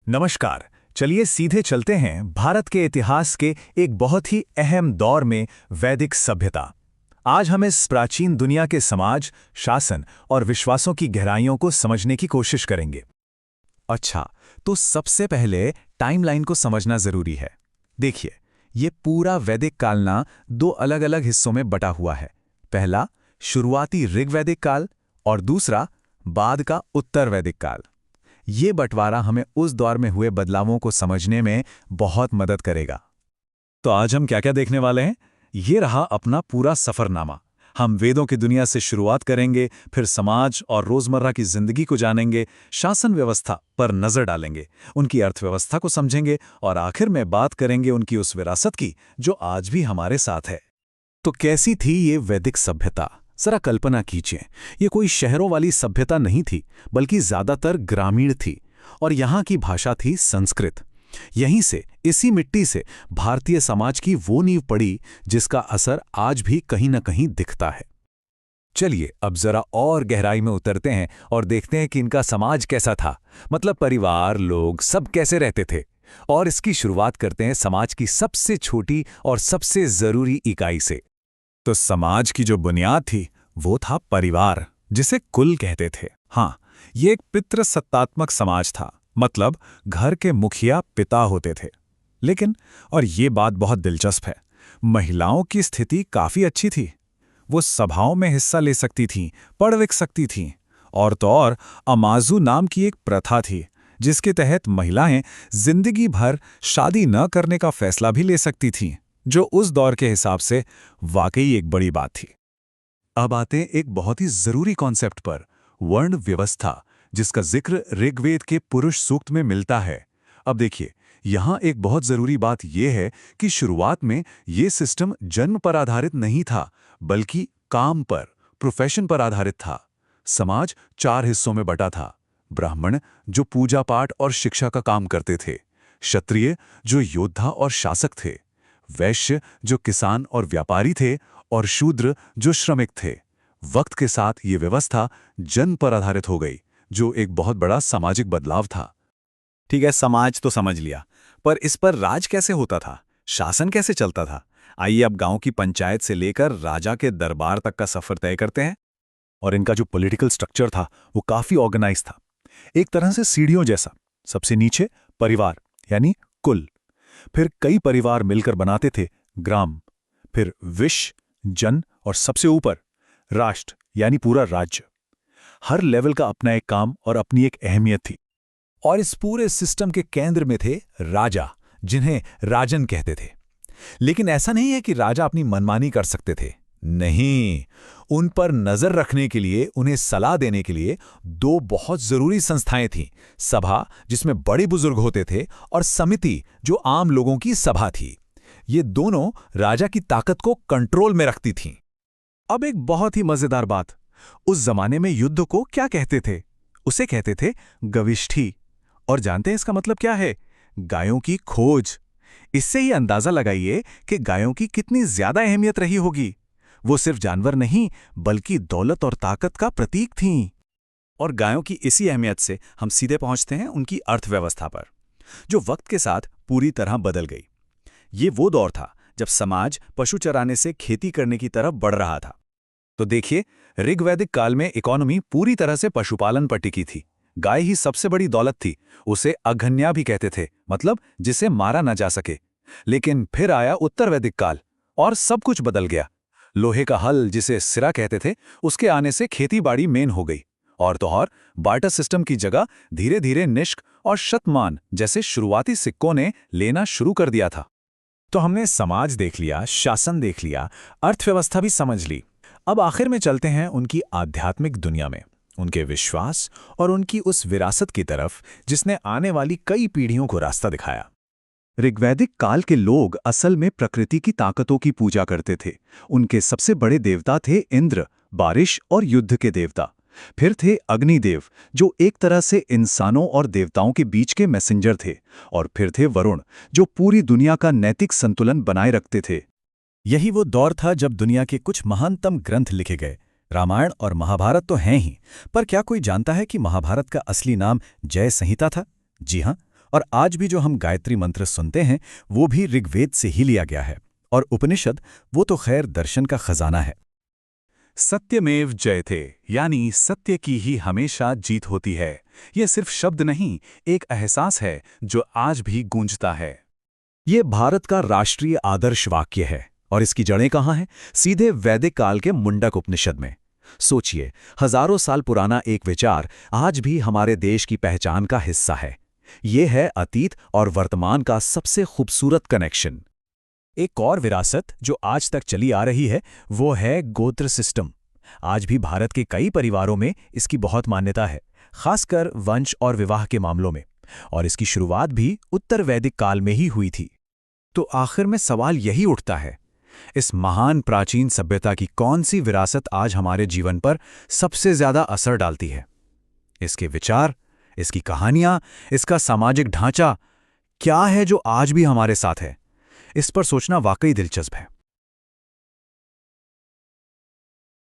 नमस्कार। चलिए सीधे चलते हैं भारत के इतिहास के एक बहुत ही अहम दौर में, वैदिक सभ्यता। आज हम इस प्राचीन दुनिया के समाज, शासन और विश्वासों की गहराइयों को समझने की कोशिश करेंगे। अच्छा, तो सबसे पहले टाइमलाइन को समझना जरूरी है। देखिए, ये पूरा वैदिक काल ना दो अलग अलग हिस्सों में बटा हुआ है। पहला शुरुआती ऋग्वैदिक काल और दूसरा बाद का उत्तर वैदिक काल। ये बंटवारा हमें उस दौर में हुए बदलावों को समझने में बहुत मदद करेगा। तो आज हम क्या क्या देखने वाले हैं? ये रहा अपना पूरा सफरनामा। हम वेदों की दुनिया से शुरुआत करेंगे, फिर समाज और रोजमर्रा की जिंदगी को जानेंगे, शासन व्यवस्था पर नजर डालेंगे, उनकी अर्थव्यवस्था को समझेंगे और आखिर में बात करेंगे उनकी उस विरासत की जो आज भी हमारे साथ है। तो कैसी थी ये वैदिक सभ्यता? जरा कल्पना कीजिए, ये कोई शहरों वाली सभ्यता नहीं थी, बल्कि ज्यादातर ग्रामीण थी। और यहाँ की भाषा थी संस्कृत। यहीं से, इसी मिट्टी से भारतीय समाज की वो नींव पड़ी जिसका असर आज भी कहीं न कहीं दिखता है। चलिए अब जरा और गहराई में उतरते हैं और देखते हैं कि इनका समाज कैसा था। मतलब परिवार, लोग सब कैसे रहते थे। और इसकी शुरुआत करते हैं समाज की सबसे छोटी और सबसे जरूरी इकाई से। तो समाज की जो बुनियाद थी वो था परिवार, जिसे कुल कहते थे। हाँ, ये एक पितृसत्तात्मक समाज था। मतलब घर के मुखिया पिता होते थे। लेकिन, और ये बात बहुत दिलचस्प है, महिलाओं की स्थिति काफी अच्छी थी। वो सभाओं में हिस्सा ले सकती थीं, पढ़ लिख सकती थीं। और तो और अमाजू नाम की एक प्रथा थी जिसके तहत महिलाएं जिंदगी भर शादी न करने का फैसला भी ले सकती थीं, जो उस दौर के हिसाब से वाकई एक बड़ी बात थी। अब आते हैं एक बहुत ही जरूरी कॉन्सेप्ट पर, वर्ण व्यवस्था, जिसका जिक्र ऋग्वेद के पुरुष सूक्त में मिलता है। अब देखिए, यहाँ एक बहुत जरूरी बात यह है कि शुरुआत में ये सिस्टम जन्म पर आधारित नहीं था, बल्कि काम पर, प्रोफेशन पर आधारित था। समाज 4 हिस्सों में बटा था। ब्राह्मण, जो पूजा पाठ और शिक्षा का काम करते थे। क्षत्रिय, जो योद्धा और शासक थे। वैश्य, जो किसान और व्यापारी थे। और शूद्र, जो श्रमिक थे। वक्त के साथ ये व्यवस्था जन्म पर आधारित हो गई, जो एक बहुत बड़ा सामाजिक बदलाव था। ठीक है, समाज तो समझ लिया, पर इस पर राज कैसे होता था? शासन कैसे चलता था? आइए अब गांव की पंचायत से लेकर राजा के दरबार तक का सफर तय करते हैं। और इनका जो पॉलिटिकल स्ट्रक्चर था वो काफी ऑर्गेनाइज था, एक तरह से सीढ़ियों जैसा। सबसे नीचे परिवार यानी कुल, फिर कई परिवार मिलकर बनाते थे ग्राम, फिर विश्व, जन, और सबसे ऊपर राष्ट्र यानी पूरा राज्य। हर लेवल का अपना एक काम और अपनी एक अहमियत थी। और इस पूरे सिस्टम के केंद्र में थे राजा, जिन्हें राजन कहते थे। लेकिन ऐसा नहीं है कि राजा अपनी मनमानी कर सकते थे। नहीं, उन पर नजर रखने के लिए, उन्हें सलाह देने के लिए 2 बहुत जरूरी संस्थाएं थीं। सभा, जिसमें बड़े बुजुर्ग होते थे, और समिति, जो आम लोगों की सभा थी। ये दोनों राजा की ताकत को कंट्रोल में रखती थीं। अब एक बहुत ही मजेदार बात, उस जमाने में युद्ध को क्या कहते थे? उसे कहते थे गविष्ठी। और जानते हैं इसका मतलब क्या है? गायों की खोज। इससे ही अंदाजा लगाइए कि गायों की कितनी ज्यादा अहमियत रही होगी। वो सिर्फ जानवर नहीं, बल्कि दौलत और ताकत का प्रतीक थीं। और गायों की इसी अहमियत से हम सीधे पहुंचते हैं उनकी अर्थव्यवस्था पर, जो वक्त के साथ पूरी तरह बदल गई। ये वो दौर था जब समाज पशु चराने से खेती करने की तरफ बढ़ रहा था। तो देखिए, ऋग्वैदिक काल में इकोनॉमी पूरी तरह से पशुपालन पर टिकी थी। गाय ही सबसे बड़ी दौलत थी। उसे अघन्या भी कहते थे, मतलब जिसे मारा न जा सके। लेकिन फिर आया उत्तर वैदिक काल और सब कुछ बदल गया। लोहे का हल, जिसे सिरा कहते थे, उसके आने से खेती बाड़ी मेन हो गई। और तो और बार्टर सिस्टम की जगह धीरे धीरे निष्क और शतमान जैसे शुरुआती सिक्कों ने लेना शुरू कर दिया था। तो हमने समाज देख लिया, शासन देख लिया, अर्थव्यवस्था भी समझ ली। अब आखिर में चलते हैं उनकी आध्यात्मिक दुनिया में, उनके विश्वास और उनकी उस विरासत की तरफ जिसने आने वाली कई पीढ़ियों को रास्ता दिखाया। ऋग्वैदिक काल के लोग असल में प्रकृति की ताकतों की पूजा करते थे। उनके सबसे बड़े देवता थे इंद्र, बारिश और युद्ध के देवता। फिर थे अग्निदेव, जो एक तरह से इंसानों और देवताओं के बीच के मैसेंजर थे। और फिर थे वरुण, जो पूरी दुनिया का नैतिक संतुलन बनाए रखते थे। यही वो दौर था जब दुनिया के कुछ महानतम ग्रंथ लिखे गए। रामायण और महाभारत तो हैं ही, पर क्या कोई जानता है कि महाभारत का असली नाम जय संहिता था? जी हां, और आज भी जो हम गायत्री मंत्र सुनते हैं वो भी ऋग्वेद से ही लिया गया है। और उपनिषद वो तो खैर दर्शन का खजाना है। सत्यमेव जयते, यानी सत्य की ही हमेशा जीत होती है। यह सिर्फ शब्द नहीं, एक एहसास है जो आज भी गूंजता है। ये भारत का राष्ट्रीय आदर्श वाक्य है और इसकी जड़ें कहाँ हैं? सीधे वैदिक काल के मुंडक उपनिषद में। सोचिए, हजारों साल पुराना एक विचार आज भी हमारे देश की पहचान का हिस्सा है। ये है अतीत और वर्तमान का सबसे खूबसूरत कनेक्शन। एक और विरासत जो आज तक चली आ रही है वो है गोत्र सिस्टम। आज भी भारत के कई परिवारों में इसकी बहुत मान्यता है, खासकर वंश और विवाह के मामलों में। और इसकी शुरुआत भी उत्तर वैदिक काल में ही हुई थी। तो आखिर में सवाल यही उठता है, इस महान प्राचीन सभ्यता की कौन सी विरासत आज हमारे जीवन पर सबसे ज्यादा असर डालती है? इसके विचार, इसकी कहानियां, इसका सामाजिक ढांचा क्या है जो आज भी हमारे साथ है? इस पर सोचना वाकई दिलचस्प है।